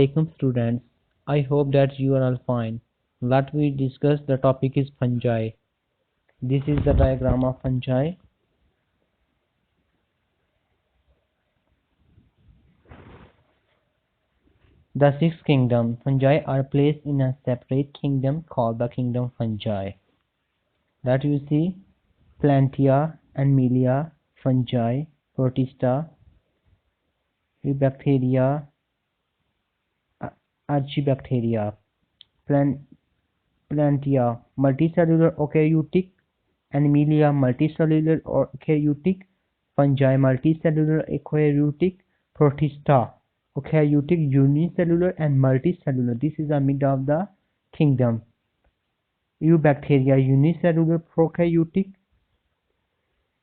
Welcome students, I hope that you are all fine. Let we discuss the topic is fungi. This is the diagram of fungi. The sixth kingdom. Fungi are placed in a separate kingdom called the kingdom fungi. That you see Plantia, Animalia, fungi, Protista, Bacteria, Archibacteria. Plantia, multicellular eukaryotic, Animalia, multicellular eukaryotic, fungi, multicellular eukaryotic, Protista, eukaryotic, unicellular and multicellular. This is the mid of the kingdom. Eubacteria, unicellular prokaryotic,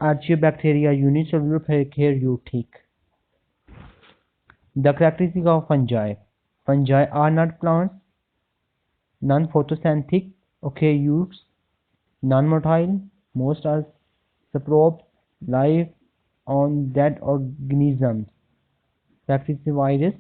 Archaeobacteria, unicellular prokaryotic. The characteristics of fungi. Fungi are not plants, non-photosynthetic, eukaryotes, non-motile, most are saprobes, live on dead organisms. Practice virus.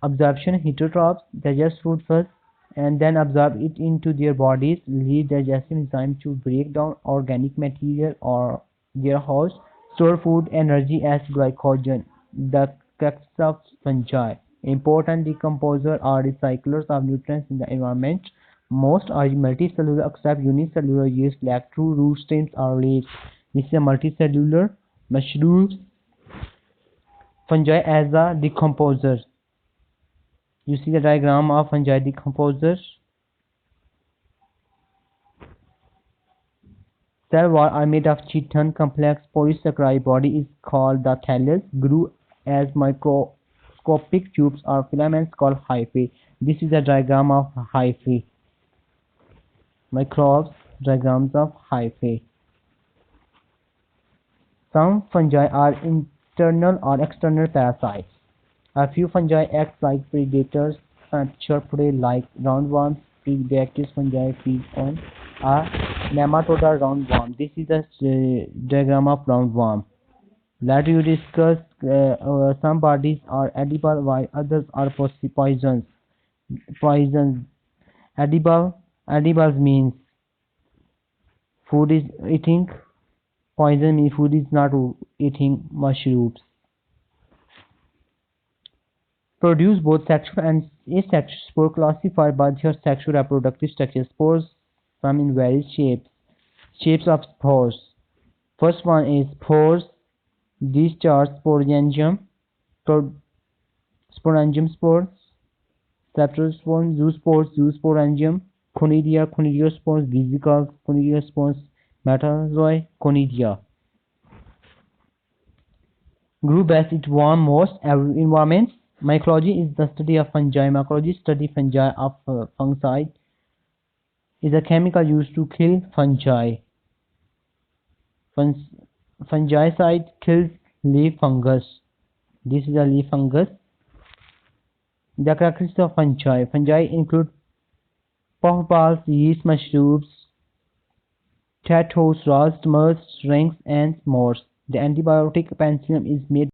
Absorption heterotrophs digest food first and then absorb it into their bodies, lead digestive enzymes to break down organic material or their host, store food energy as glycogen. The characteristics of fungi. Important decomposers are recyclers of nutrients in the environment. Most are multicellular except unicellular yeast like true root stems or leaves. This is a multicellular mushrooms. Fungi as a decomposer. You see the diagram of fungi decomposers. Cell walls are made of chitin complex polysaccharide. Body is called the thallus. Grew as microscopic tubes or filaments called hyphae. This is a diagram of hyphae. Microbes, diagrams of hyphae. Some fungi are internal or external parasites. A few fungi act like predators and capture prey like roundworms. Predaceous fungi feed on a nematode roundworm. This is the diagram of roundworm. Let you discuss some bodies are edible while others are poisons. Edible means food is eating. Poison means food is not eating. Mushrooms produce both sexual and asexual spores classified by their sexual reproductive structure. Spores come in various shapes. Shapes of spores. First one is spores. Discharge sporangium. Sporangium spores. Septospores, zoospores, zoosporangium. Conidia, conidiospores. Vesicles, conidiospores. Metazoa, conidia. Grew best in warm, moist environments. Mycology is the study of fungi. Mycology study fungi of fungicide is a chemical used to kill fungi. Fungicide kills leaf fungus. This is a leaf fungus. The characteristics of fungi. Fungi include puffballs, yeast, mushrooms, tattoos, rust, moths, rings, and spores. The antibiotic penicillin is made